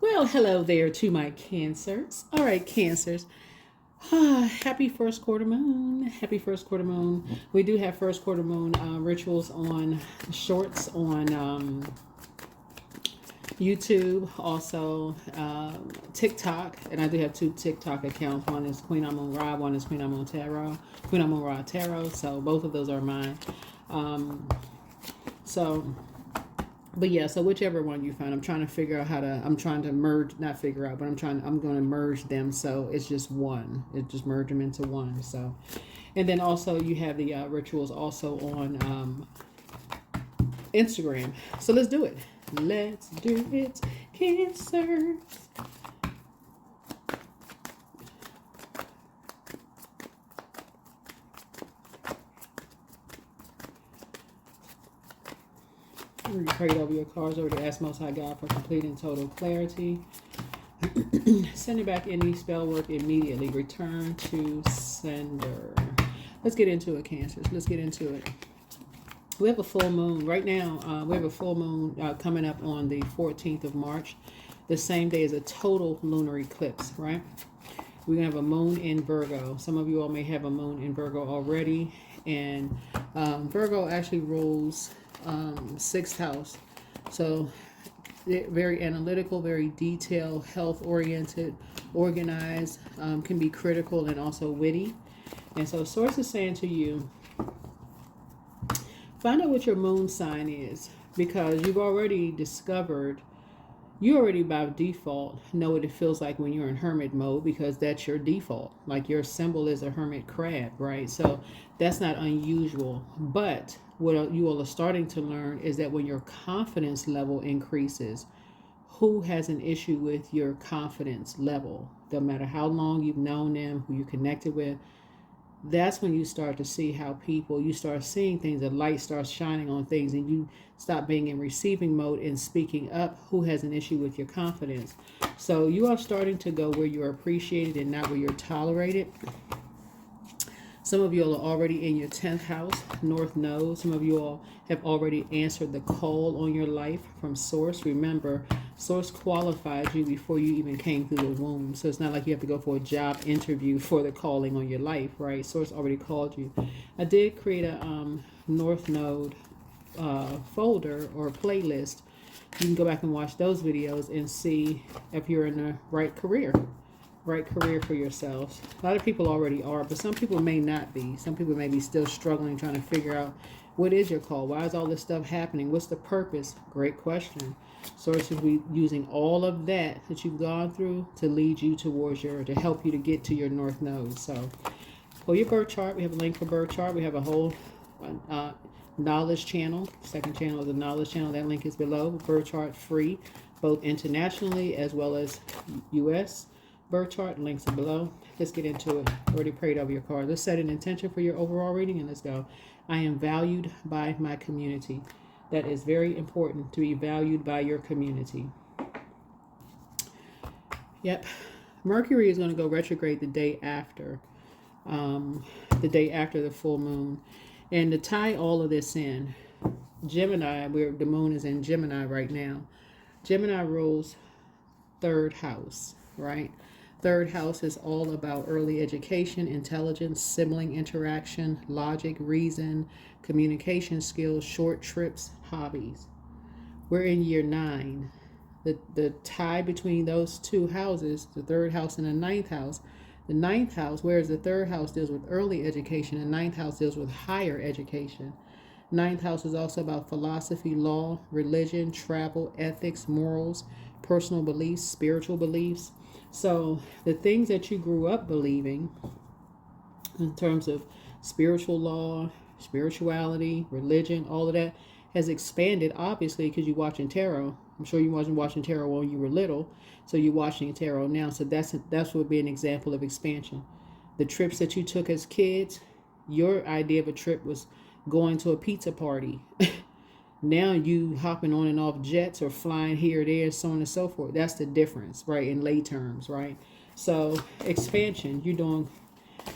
Well, hello there to my Cancers. All right, Cancers. Happy first quarter moon. Happy first quarter moon. We do have first quarter moon rituals on shorts on YouTube, also TikTok, and I do have two TikTok accounts. One is QueenAmunRa, one is QueenAmunRa Tarot. So both of those are mine. So but yeah, so whichever one you find, I'm trying to figure out I'm trying to merge, not figure out, but I'm going to merge them. So it's just one, just merge them into one. So, and then also you have the rituals also on Instagram. So let's do it. Let's do it, Cancers. You prayed over your cards, over to ask Most High God for complete and total clarity. Sending back any spell work immediately. Return to sender. Let's get into it, Cancers. Let's get into it. We have a full moon right now. We have a full moon coming up on the 14th of March, the same day as a total lunar eclipse, right? We're going to have a moon in Virgo. Some of you all may have a moon in Virgo already. And Virgo actually rules sixth house. So very analytical, very detailed, health oriented, organized, can be critical and also witty. And so source is saying to you, find out what your moon sign is, because you've already discovered, you already by default know what it feels like when you're in hermit mode, because that's your default. Like your symbol is a hermit crab, right? So that's not unusual. But what you all are starting to learn is that when your confidence level increases, who has an issue with your confidence level? Doesn't matter how long you've known them, who you're connected with. That's when you start to see how you start seeing things, the light starts shining on things, and you stop being in receiving mode and speaking up. Who has an issue with your confidence? So you are starting to go where you're appreciated and not where you're tolerated. Some of you all are already in your 10th house, North Node. Some of you all have already answered the call on your life from Source. Remember, Source qualified you before you even came through the womb. So it's not like you have to go for a job interview for the calling on your life, right? Source already called you. I did create a North Node folder or playlist. You can go back and watch those videos and see if you're in the right career for yourselves. A lot of people already are, but some people may not be. Some people may be still struggling, trying to figure out what is your call? Why is all this stuff happening? What's the purpose? Great question. Source will be using all of that you've gone through to lead you towards to help you to get to your North Node. So pull your birth chart. We have a link for birth chart. We have a whole knowledge channel. Second channel is the knowledge channel. That link is below. Birth chart free, both internationally as well as U.S. birth chart. Links are below. Let's get into it. Already prayed over your card. Let's set an intention for your overall reading and let's go. I am valued by my community. That is very important, to be valued by your community. Yep. Mercury is going to go retrograde the day after the full moon. And to tie all of this in, Gemini, where the moon is in Gemini right now. Gemini rules third house, right? Third house is all about early education, intelligence, sibling interaction, logic, reason, communication skills, short trips, hobbies. We're in year 9. The tie between those two houses, the third house and the ninth house. The ninth house, whereas the third house deals with early education, the ninth house deals with higher education. Ninth house is also about philosophy, law, religion, travel, ethics, morals, personal beliefs, spiritual beliefs. So the things that you grew up believing in terms of spiritual law, spirituality, religion, all of that has expanded, obviously, because you're watching tarot. I'm sure you wasn't watching tarot when you were little, so you're watching tarot now. So that would be an example of expansion. The trips that you took as kids, your idea of a trip was going to a pizza party. Now you hopping on and off jets or flying here or there, so on and so forth. That's the difference, right, in lay terms, right? So expansion, you're doing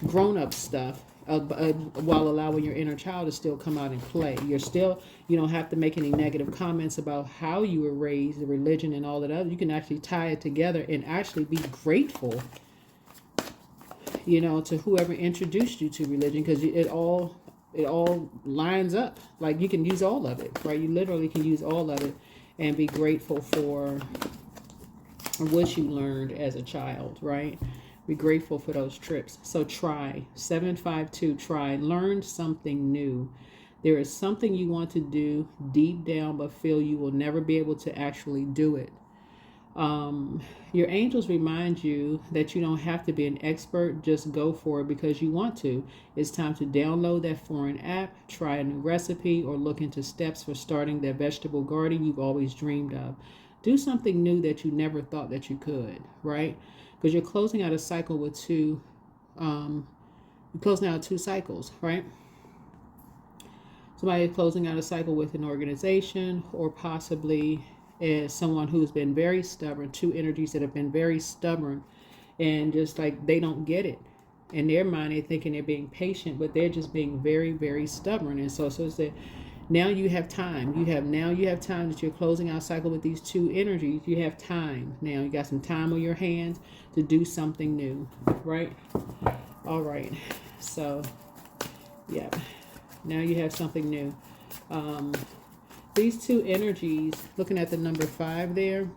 grown-up stuff. while allowing your inner child to still come out and play. You don't have to make any negative comments about how you were raised, the religion and all that other. You can actually tie it together and actually be grateful, to whoever introduced you to religion, because it all lines up. Like, you can use all of it, right? You literally can use all of it and be grateful for what you learned as a child, right? Be grateful for those trips. So try. 752, try. Learn something new. There is something you want to do deep down, but feel you will never be able to actually do it. Your angels remind you that you don't have to be an expert. Just go for it because you want to. It's time to download that foreign app, try a new recipe, or look into steps for starting that vegetable garden you've always dreamed of. Do something new that you never thought that you could, right? Because you're closing out a cycle with you're closing out 2 cycles, right? Somebody is closing out a cycle with an organization, or possibly as someone who's been very stubborn, 2 energies that have been very stubborn, and just like they don't get it. In their mind, they're thinking they're being patient, but they're just being very, very stubborn. And so it's that now you have time. You have time that you're closing out cycle with these 2 energies. You have time. Now you got some time on your hands to do something new, right? All right. So, yeah. Now you have something new. These 2 energies, looking at the number 5 there,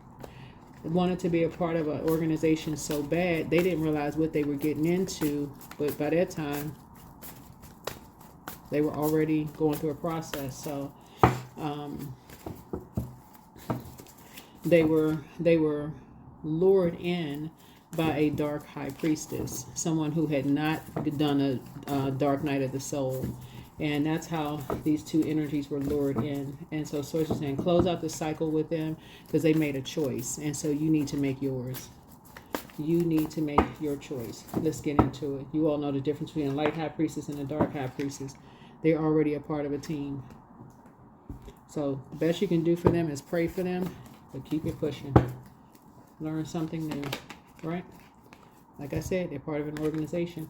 wanted to be a part of an organization so bad, they didn't realize what they were getting into, but by that time, they were already going through a process. So they were lured in by a dark high priestess, someone who had not done a dark night of the soul. And that's how these 2 energies were lured in. And so Source is saying, close out the cycle with them because they made a choice. And so you need to make yours. You need to make your choice. Let's get into it. You all know the difference between a light high priestess and a dark high priestess. They're already a part of a team. So the best you can do for them is pray for them, but keep it pushing. Learn something new, right? Like I said, they're part of an organization.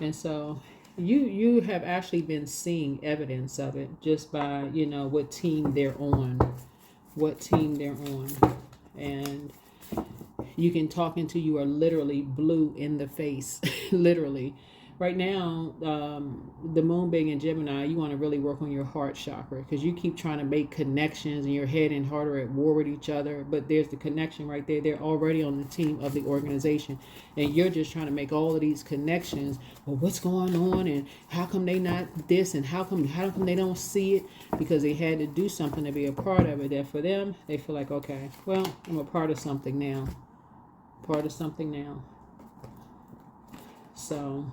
And so you have actually been seeing evidence of it just by, what team they're on. And you can talk into, you are literally blue in the face, literally. Right now, the moon being in Gemini, you want to really work on your heart chakra because you keep trying to make connections and your head and heart are at war with each other. But there's the connection right there. They're already on the team of the organization. And you're just trying to make all of these connections. Well, what's going on? And how come they not this? And how come they don't see it? Because they had to do something to be a part of it. That for them, they feel like, okay, well, I'm a part of something now. So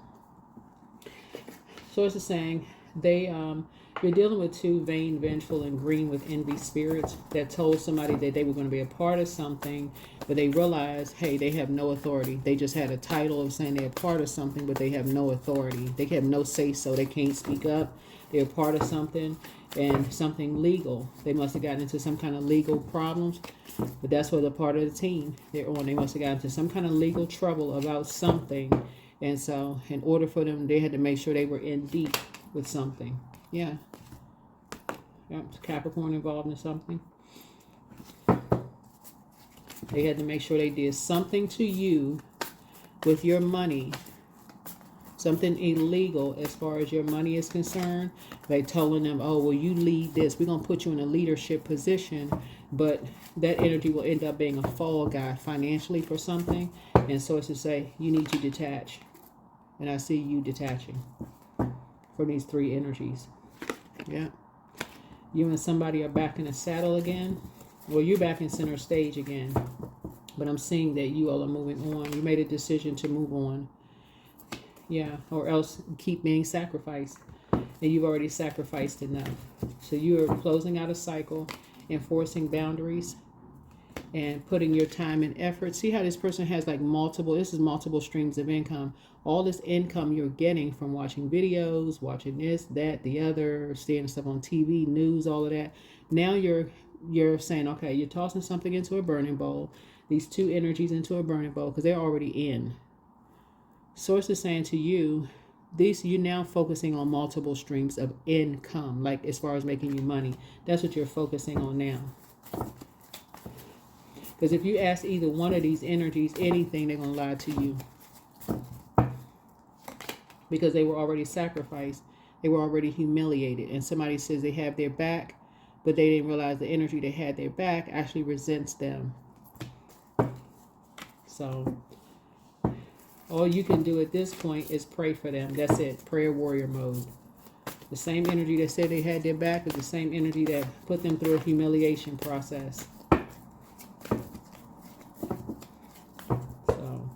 Source is saying you're dealing with 2 vain, vengeful, and green with envy spirits that told somebody that they were going to be a part of something, but they realized, hey, they have no authority. They just had a title of saying they're a part of something, but they have no authority. They have no say so. They can't speak up. They're a part of something and something legal. They must have gotten into some kind of legal problems, but that's what the part of the team they're on. They must have gotten into some kind of legal trouble about something. And so in order for them, they had to make sure they were in deep with something. Yeah. Capricorn involved in something. They had to make sure they did something to you with your money. Something illegal as far as your money is concerned. They telling them, oh, well, you lead this. We're going to put you in a leadership position. But that energy will end up being a fall guy financially for something. And so it's to say, you need to detach. And I see you detaching from these 3 energies. Yeah. You and somebody are back in the saddle again. Well, you're back in center stage again. But I'm seeing that you all are moving on. You made a decision to move on. Yeah. Or else keep being sacrificed. And you've already sacrificed enough. So you're closing out a cycle, enforcing boundaries, and putting your time and effort. See how this person has like multiple streams of income. All this income you're getting from watching videos, watching this, that, the other, seeing stuff on TV, news, all of that. Now you're saying, okay, you're tossing something into a burning bowl, these 2 energies into a burning bowl because they're already in. Source is saying to you, you're now focusing on multiple streams of income, like as far as making you money. That's what you're focusing on now. Because if you ask either one of these energies anything, they're going to lie to you. Because they were already sacrificed. They were already humiliated. And somebody says they have their back, but they didn't realize the energy they had their back actually resents them. So all you can do at this point is pray for them. That's it. Prayer warrior mode. The same energy that said they had their back is the same energy that put them through a humiliation process. So,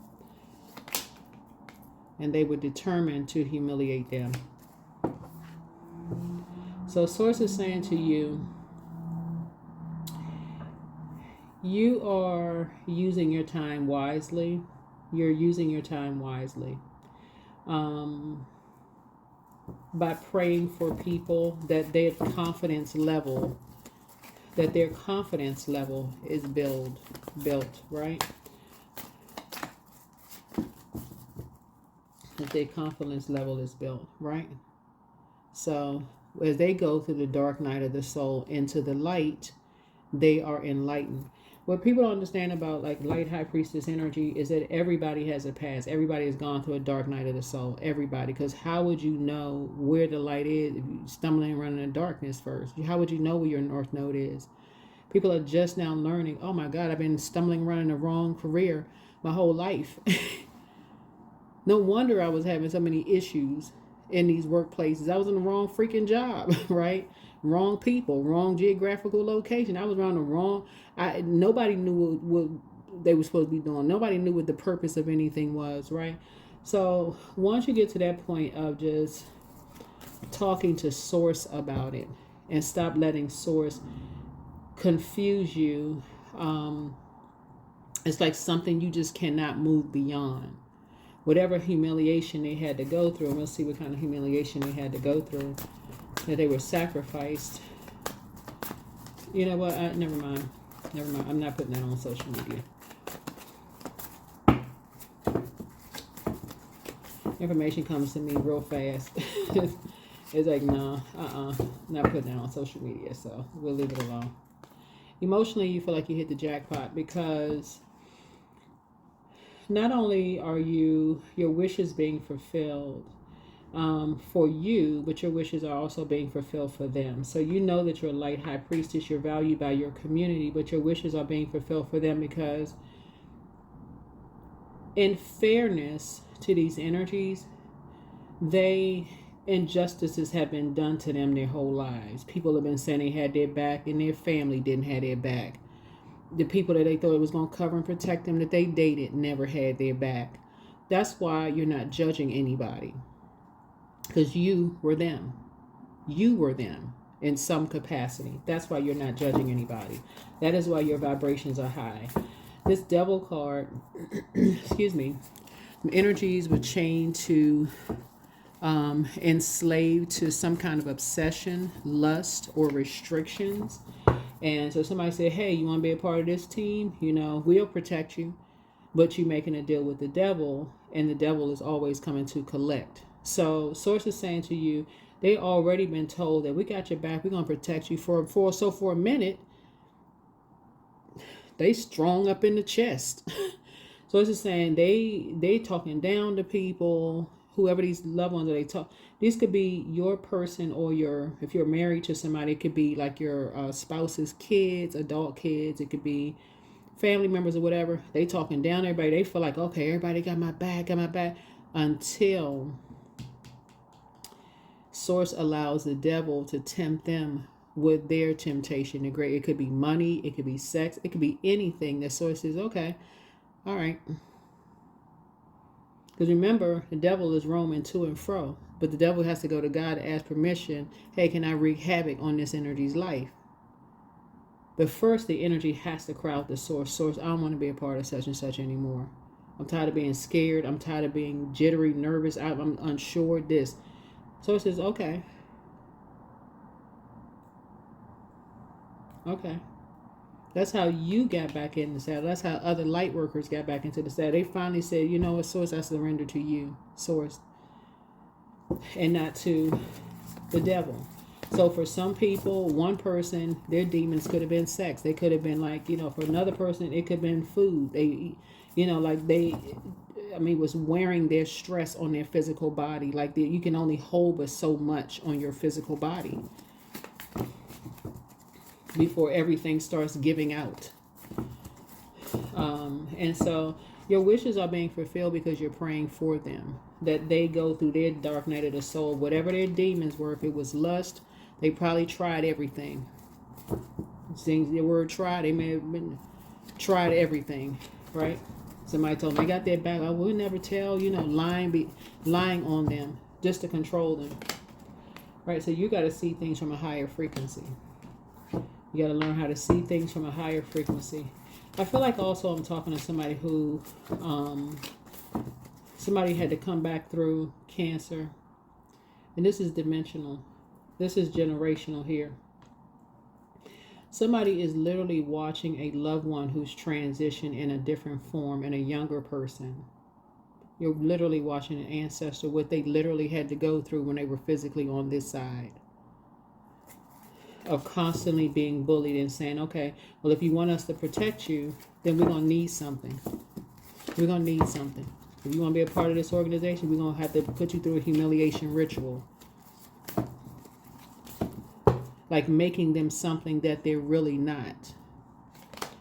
and they were determined to humiliate them. So Source is saying to you, you are using your time wisely. You're using your time wisely. By praying for people that their confidence level is built, right? That their confidence level is built, right? So as they go through the dark night of the soul into the light, they are enlightened. What people don't understand about like light high priestess energy is that everybody has a past. Everybody has gone through a dark night of the soul. Everybody. Because how would you know where the light is if you're stumbling around in the darkness first? How would you know where your north node is? People are just now learning, oh my God, I've been stumbling around in the wrong career my whole life. No wonder I was having so many issues in these workplaces. I was in the wrong freaking job, right? Wrong people, wrong geographical location. I was around the wrong. Nobody knew what they were supposed to be doing. Nobody knew what the purpose of anything was, right? So once you get to that point of just talking to Source about it and stop letting Source confuse you, it's like something you just cannot move beyond. Whatever humiliation they had to go through, and we'll see what kind of humiliation they had to go through, that they were sacrificed. You know what? Never mind. I'm not putting that on social media. Information comes to me real fast. It's like, no, not putting that on social media, so we'll leave it alone. Emotionally, you feel like you hit the jackpot because not only are your wishes being fulfilled for you, but your wishes are also being fulfilled for them. So you know that you're a light high priestess, you're valued by your community, but your wishes are being fulfilled for them because in fairness to these energies, injustices have been done to them their whole lives. People have been saying they had their back and their family didn't have their back. The people that they thought it was going to cover and protect them that they dated never had their back. That's why you're not judging anybody. Because you were them. You were them in some capacity. That's why you're not judging anybody. That is why your vibrations are high. This Devil card, excuse me, energies were chained to, enslaved to some kind of obsession, lust, or restrictions. And so somebody said, hey, you want to be a part of this team? You know, we'll protect you. But you're making a deal with the devil, and the devil is always coming to collect. So Source is saying to you, they already been told that we got your back. We're going to protect you for a minute. They strong up in the chest. So it's just saying they talking down to people, whoever these loved ones that they talk. These could be your person or if you're married to somebody, it could be like your spouse's kids, adult kids. It could be family members or whatever. They talking down everybody. They feel like, okay, everybody got my back, until Source allows the devil to tempt them with their temptation. It could be money, it could be sex, it could be anything that Source says, okay, all right. Because remember, the devil is roaming to and fro. But the devil has to go to God to ask permission. Hey, can I wreak havoc on this energy's life? But first, the energy has to crowd the Source. Source, I don't want to be a part of such and such anymore. I'm tired of being scared. I'm tired of being jittery, nervous. I'm unsure. This. Source says, okay. That's how you got back in the saddle. That's how other light workers got back into the saddle. They finally said, you know what, Source, I surrender to you, Source, and not to the devil. So for some people, one person, their demons could have been sex. They could have been like, for another person, it could have been food. They, was wearing their stress on their physical body. Like you can only hold but so much on your physical body before everything starts giving out. And so your wishes are being fulfilled because you're praying for them. That they go through their dark night of the soul, whatever their demons were. If it was lust, they probably tried everything. Things the word try, they may have been tried everything, right? Somebody told me they got their back. I would never tell, lying on them just to control them, right? So you got to see things from a higher frequency. You got to learn how to see things from a higher frequency. I feel like also I'm talking to somebody who, somebody had to come back through cancer. And this is dimensional. This is generational here. Somebody is literally watching a loved one who's transitioned in a different form, and a younger person. You're literally watching an ancestor, what they literally had to go through when they were physically on this side. Of constantly being bullied and saying, okay, well, if you want us to protect you, then we're going to need something. We're going to need something. If you want to be a part of this organization, we're going to have to put you through a humiliation ritual. Like making them something that they're really not.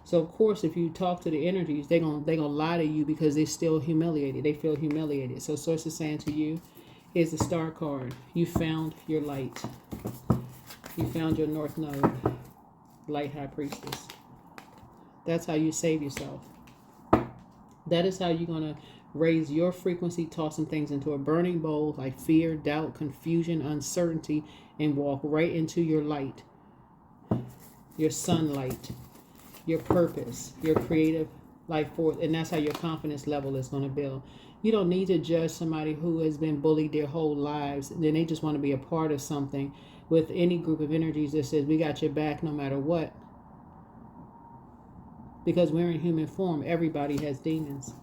So, of course, if you talk to the energies, they're gonna lie to you because they're still humiliated. They feel humiliated. So, Source is saying to you, here's the star card. You found your light. You found your North Node, Light High Priestess. That's how you save yourself. That is how you're going to raise your frequency, tossing things into a burning bowl like fear, doubt, confusion, uncertainty, and walk right into your light, your sunlight, your purpose, your creative life force. And that's how your confidence level is going to build. You don't need to judge somebody who has been bullied their whole lives. Then they just want to be a part of something. With any group of energies that says we got your back no matter what. Because we're in human form, everybody has demons.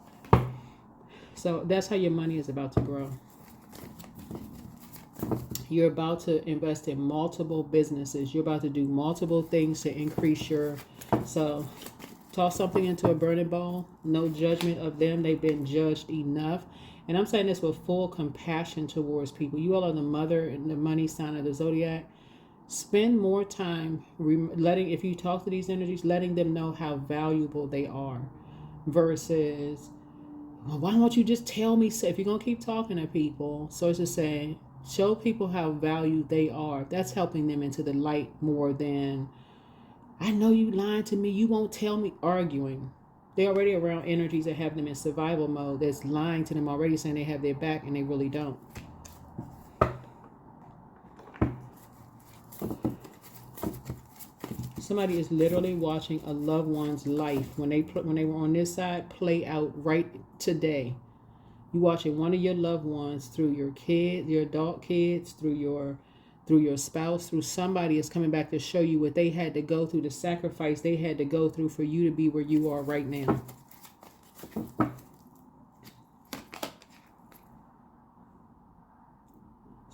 So that's how your money is about to grow. You're about to invest in multiple businesses. You're about to do multiple things to increase your... So toss something into a burning bowl. No judgment of them. They've been judged enough. And I'm saying this with full compassion towards people. You all are the mother and the money sign of the Zodiac. Spend more time if you talk to these energies, letting them know how valuable they are. Versus, well, why don't you just tell me so? If you're going to keep talking to people, so it's just saying, show people how valued they are. That's helping them into the light more than, I know you lying to me, you won't tell me, arguing. They're already around energies that have them in survival mode that's lying to them already, saying they have their back and they really don't. Somebody is literally watching a loved one's life when they were on this side play out right today. You're watching one of your loved ones through your kids, your adult kids, through your spouse, through somebody is coming back to show you what they had to go through, the sacrifice they had to go through for you to be where you are right now.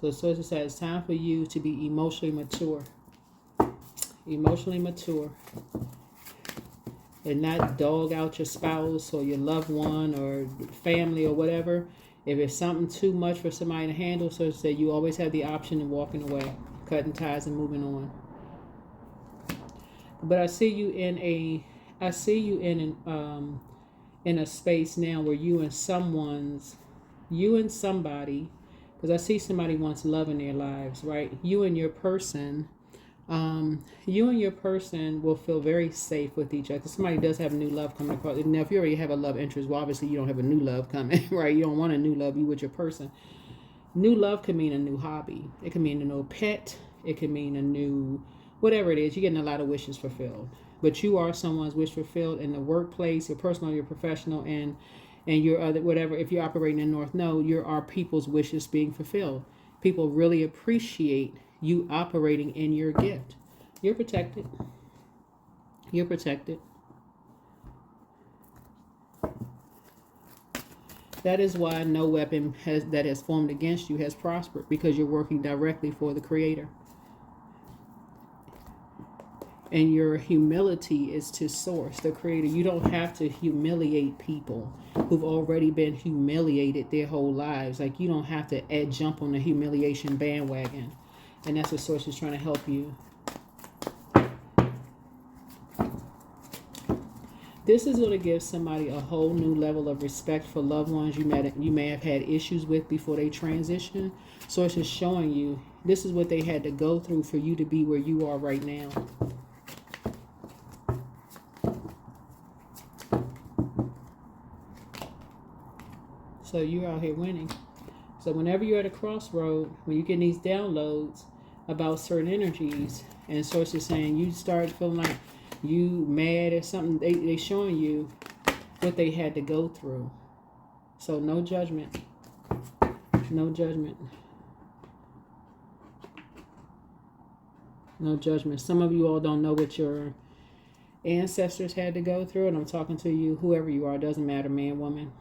So it says it's time for you to be emotionally mature. Emotionally mature. And not dog out your spouse or your loved one or family or whatever. If it's something too much for somebody to handle, so to say, you always have the option of walking away, cutting ties and moving on. But I see you in a space now where you and somebody, because I see somebody wants love in their lives, right? You and your person will feel very safe with each other. Somebody does have new love coming across. Now, if you already have a love interest, well, obviously you don't have a new love coming, right? You don't want a new love. You with your person. New love could mean a new hobby. It could mean a new pet. It could mean a new, whatever it is. You're getting a lot of wishes fulfilled. But you are someone's wish fulfilled in the workplace, your personal, your professional, and your other, whatever. If you're operating in North Node, you are people's wishes being fulfilled. People really appreciate you operating in your gift. You're protected. You're protected. That is why no weapon that has formed against you has prospered, because you're working directly for the Creator. And your humility is to source, the Creator. You don't have to humiliate people who've already been humiliated their whole lives. Like, you don't have to jump on the humiliation bandwagon. And that's what Source is trying to help you. This is going to give somebody a whole new level of respect for loved ones you may have had issues with before they transition. Source is showing you this is what they had to go through for you to be where you are right now. So you're out here winning. So whenever you're at a crossroad, when you get these downloads about certain energies, and Source is saying you start feeling like you mad or something, they showing you what they had to go through. So no judgment. No judgment. No judgment. Some of you all don't know what your ancestors had to go through, and I'm talking to you, whoever you are, doesn't matter, man, woman,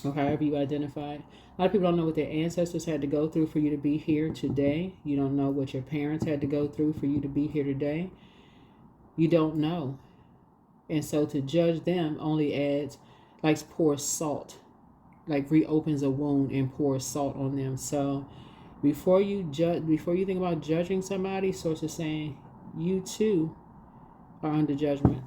or however you identify. A lot of people don't know what their ancestors had to go through for you to be here today. You don't know what your parents had to go through for you to be here today. You don't know. And so to judge them only adds, like, pours salt, like reopens a wound and pours salt on them. So before you think about judging somebody, Source is saying you too are under judgment.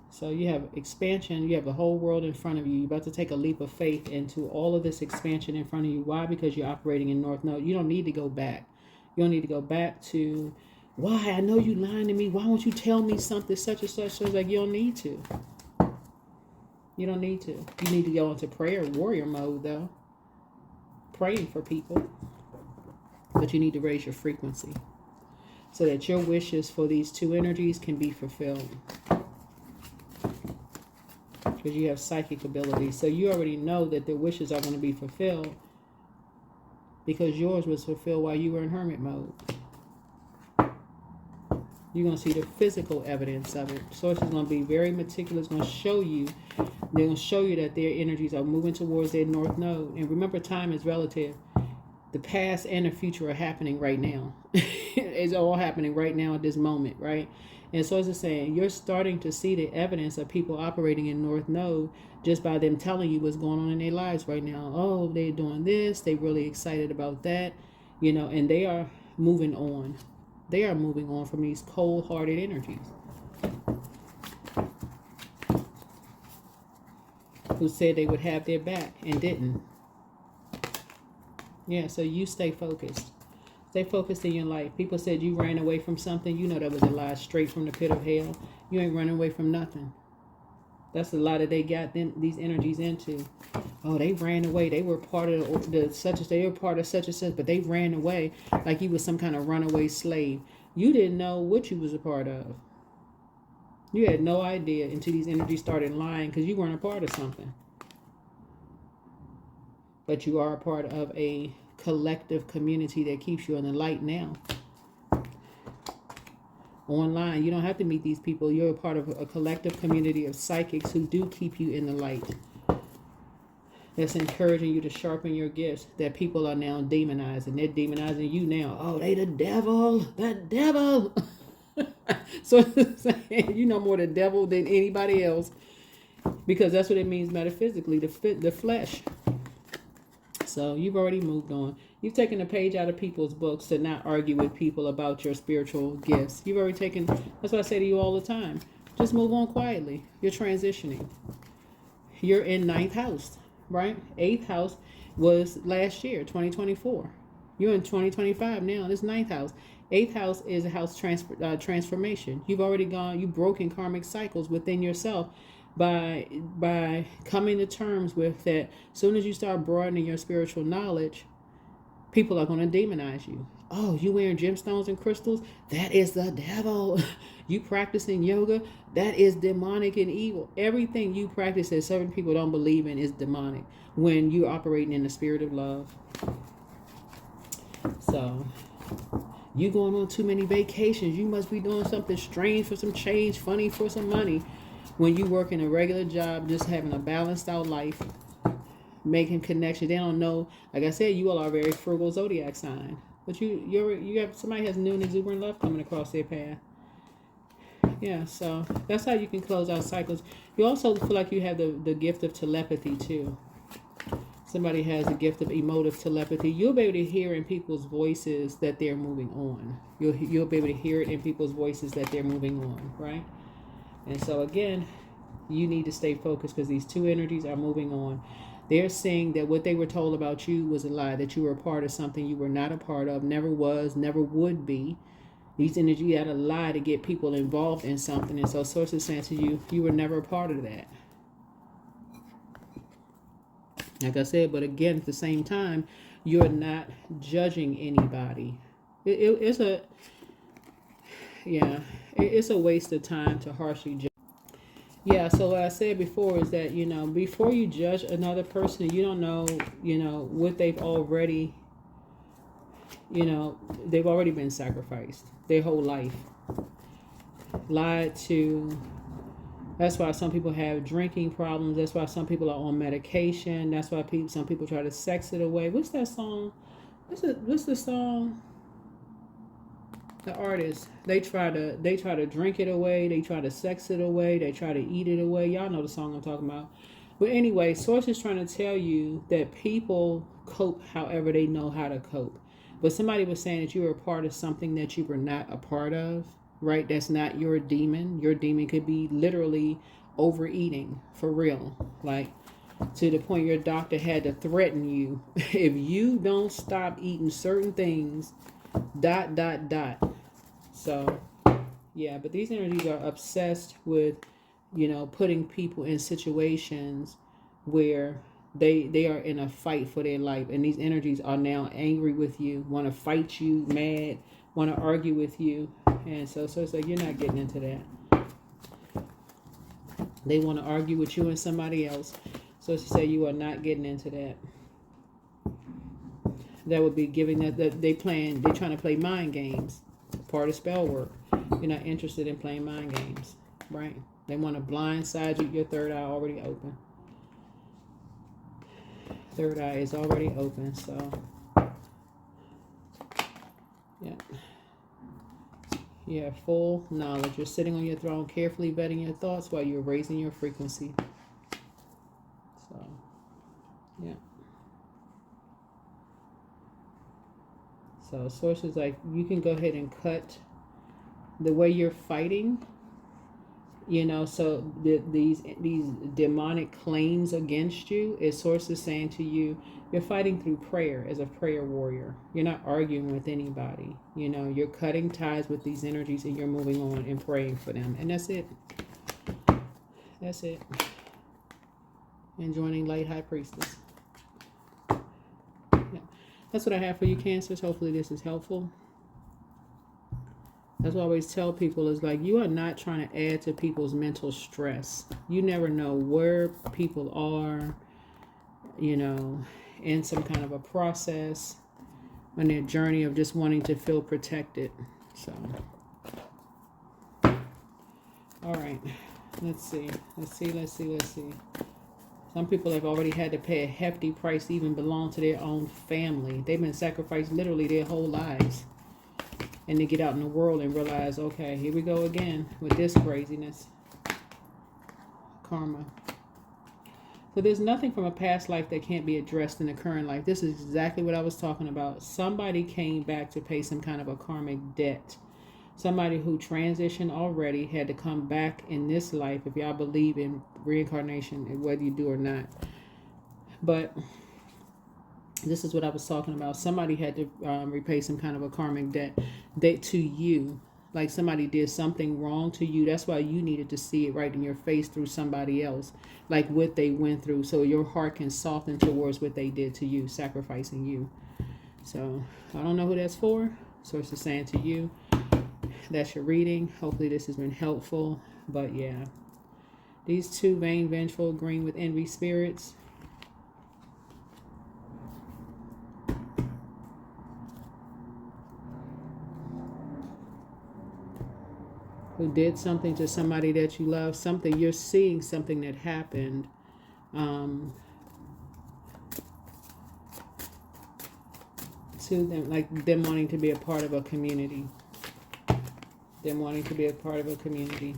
So you have expansion. You have the whole world in front of you. You're about to take a leap of faith into all of this expansion in front of you. Why? Because you're operating in North Node. You don't need to go back. You don't need to go back to, why? I know you lying to me. Why won't you tell me something such and such? So it's like, you don't need to. You don't need to. You need to go into prayer warrior mode, though. Praying for people. But you need to raise your frequency so that your wishes for these two energies can be fulfilled. Because you have psychic abilities. So you already know that their wishes are going to be fulfilled because yours was fulfilled while you were in hermit mode. You're going to see the physical evidence of it. Source is going to be very meticulous, going to show you. They're going to show you that their energies are moving towards their North Node. And remember, time is relative. The past and the future are happening right now. It's all happening right now at this moment, right? And so as I'm saying, you're starting to see the evidence of people operating in North Node just by them telling you what's going on in their lives right now. Oh, they're doing this. They're really excited about that, you know, and they are moving on. They are moving on from these cold-hearted energies who said they would have their back and didn't. Yeah, so you stay focused. Stay focused in your life. People said you ran away from something. You know that was a lie straight from the pit of hell. You ain't running away from nothing. That's a lie that they got these energies into. Oh, they ran away. They were part of the such and they were part of such and such, but they ran away like you was some kind of runaway slave. You didn't know what you was a part of. You had no idea until these energies started lying because you weren't a part of something. But you are a part of a collective community that keeps you in the light now. Online, you don't have to meet these people. You're a part of a collective community of psychics who do keep you in the light. That's encouraging you to sharpen your gifts that people are now demonizing. They're demonizing you now. Oh, they the devil. The devil. So you know more the devil than anybody else, because that's what it means metaphysically, the flesh. So you've already moved on. You've taken a page out of people's books to not argue with people about your spiritual gifts. You've already taken, that's what I say to you all the time. Just move on quietly. You're transitioning. You're in 9th house, right? 8th house was last year, 2024. You're in 2025 now. This 9th house. 8th house is a house transformation. You've already you've broken karmic cycles within yourself by coming to terms with that. As soon as you start broadening your spiritual knowledge, People are going to demonize you. Oh, you wearing gemstones and crystals? That is the devil. You practicing yoga? That is demonic and evil. Everything you practice that certain people don't believe in is demonic when you're operating in the spirit of love. So, you going on too many vacations. You must be doing something strange for some change, funny for some money. When you work in a regular job, just having a balanced out life, making connections. They don't know. Like I said, you all are a very frugal zodiac sign. But you have somebody has new and exuberant love coming across their path. Yeah, so that's how you can close out cycles. You also feel like you have the gift of telepathy too. Somebody has a gift of emotive telepathy. You'll be able to hear in people's voices that they're moving on. You'll be able to hear it in people's voices that they're moving on, right? And so again, you need to stay focused because these two energies are moving on. They're saying that what they were told about you was a lie, that you were a part of something you were not a part of, never was, never would be. These energies had a lie to get people involved in something. And so sources saying to you, you were never a part of that. Like I said, but again, at the same time, you're not judging anybody. It's a waste of time to harshly judge. Yeah, so what I said before is that, before you judge another person, you don't know, what they've already been sacrificed their whole life. Lied to. That's why some people have drinking problems. That's why some people are on medication. That's why some people try to sex it away. What's that song? What's the song? The artists, they try to drink it away, they try to sex it away, they try to eat it away. Y'all know the song I'm talking about. But anyway, source is trying to tell you that people cope however they know how to cope. But somebody was saying that you were a part of something that you were not a part of, right? That's not your demon. Your demon could be literally overeating, for real. Like, to the point your doctor had to threaten you. If you don't stop eating certain things, ... So, yeah, but these energies are obsessed with, putting people in situations where they are in a fight for their life. And these energies are now angry with you, want to fight you, mad, want to argue with you. And so it's like, you're not getting into that. They want to argue with you and somebody else. So to say you are not getting into that. That would be giving that they're trying to play mind games. Part of spell work. You're not interested in playing mind games, right? They want to blindside you. Your third eye already open. Third eye is already open, so yeah. You have full knowledge. You're sitting on your throne, carefully vetting your thoughts while you're raising your frequency. So, yeah. So sources like, you can go ahead and cut the way you're fighting, so these demonic claims against you is sources saying to you, you're fighting through prayer as a prayer warrior. You're not arguing with anybody. You're cutting ties with these energies and you're moving on and praying for them. And that's it. That's it. And joining Light High Priestess. That's what I have for you, Cancers. Hopefully this is helpful. That's what I always tell people is like, you are not trying to add to people's mental stress. You never know where people are, in some kind of a process on their journey of just wanting to feel protected. So, all right, let's see. Some people have already had to pay a hefty price to even belong to their own family. They've been sacrificed literally their whole lives. And they get out in the world and realize, okay, here we go again with this craziness. Karma. So there's nothing from a past life that can't be addressed in the current life. This is exactly what I was talking about. Somebody came back to pay some kind of a karmic debt. Somebody who transitioned already had to come back in this life, if y'all believe in reincarnation, whether you do or not. But this is what I was talking about. Somebody had to repay some kind of a karmic debt to you. Like somebody did something wrong to you. That's why you needed to see it right in your face through somebody else. Like what they went through. So your heart can soften towards what they did to you, sacrificing you. So I don't know who that's for. Source is saying to you, that's your reading. Hopefully this has been helpful. But yeah, these two, vain, vengeful, green with envy spirits, who did something to somebody that you love, something, you're seeing something that happened. To them, like them wanting to be a part of a community. Them wanting to be a part of a community.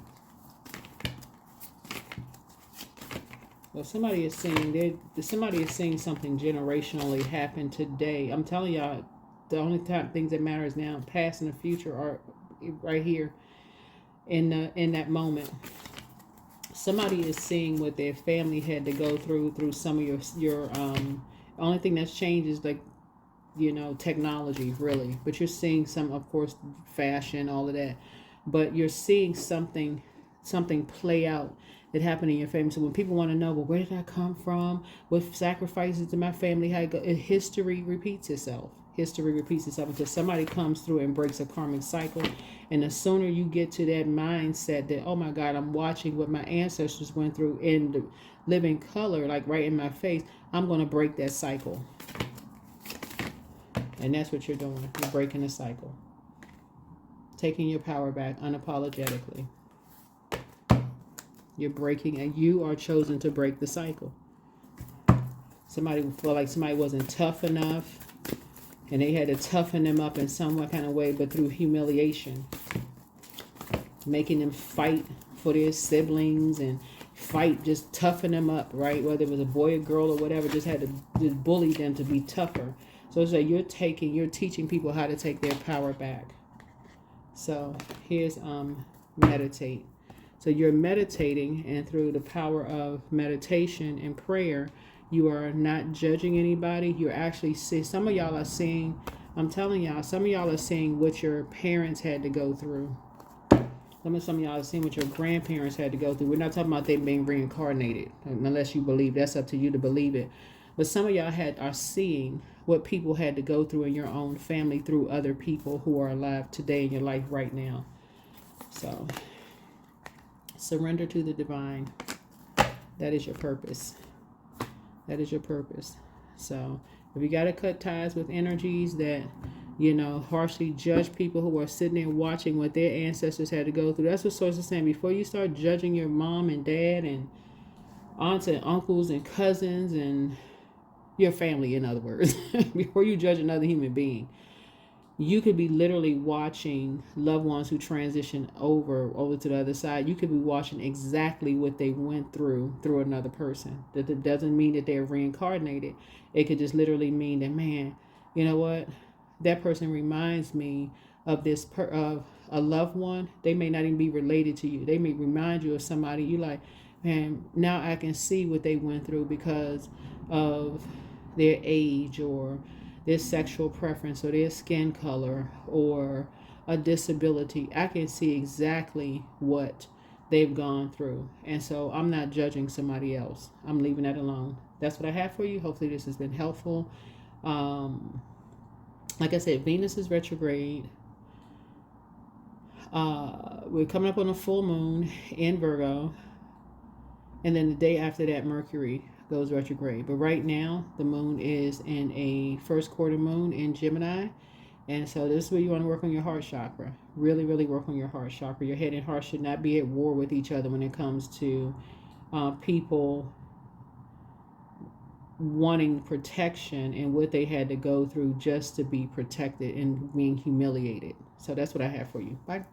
Well, somebody is seeing something generationally happen today. I'm telling y'all, the only time things that matters now, past and the future, are right here in that moment. Somebody is seeing what their family had to go through some of your only thing that's changed is, like, technology, really. But you're seeing some, of course, fashion, all of that. But you're seeing something play out that happened in your family. So when people want to know, well, where did I come from? What sacrifices did my family have? History repeats itself. History repeats itself until somebody comes through and breaks a karmic cycle. And the sooner you get to that mindset that, oh my God, I'm watching what my ancestors went through in the living color, like right in my face, I'm going to break that cycle. And that's what you're doing. You're breaking the cycle. Taking your power back unapologetically. You're breaking, and you are chosen to break the cycle. Somebody felt like somebody wasn't tough enough, and they had to toughen them up in some kind of way, but through humiliation. Making them fight for their siblings and fight, just toughen them up, right? Whether it was a boy or girl or whatever, just had to just bully them to be tougher. So it's like you're teaching people how to take their power back. So here's meditate. So you're meditating, and through the power of meditation and prayer, you are not judging anybody. You're actually seeing, some of y'all are seeing, I'm telling y'all, some of y'all are seeing what your parents had to go through. Some of y'all are seeing what your grandparents had to go through. We're not talking about them being reincarnated, unless you believe. That's up to you to believe it. But some of y'all are seeing what people had to go through in your own family through other people who are alive today in your life right now. So surrender to the divine. That is your purpose. That is your purpose. So if you got to cut ties with energies that, harshly judge people who are sitting there watching what their ancestors had to go through, that's what Source is saying. Before you start judging your mom and dad and aunts and uncles and cousins and your family, in other words, before you judge another human being, you could be literally watching loved ones who transition over to the other side. You could be watching exactly what they went through another person. That doesn't mean that they're reincarnated. It could just literally mean that, man, you know what? That person reminds me of of a loved one. They may not even be related to you. They may remind you of somebody you like, man, now I can see what they went through because of their age or their sexual preference or their skin color or a disability. I can see exactly what they've gone through. And so I'm not judging somebody else. I'm leaving that alone. That's what I have for you. Hopefully this has been helpful. Like I said, Venus is retrograde. We're coming up on a full moon in Virgo. And then the day after that, Mercury goes retrograde. But right now, the moon is in a first quarter moon in Gemini. And so this is where you want to work on your heart chakra. Really, really work on your heart chakra. Your head and heart should not be at war with each other when it comes to people wanting protection and what they had to go through just to be protected and being humiliated. So that's what I have for you. Bye.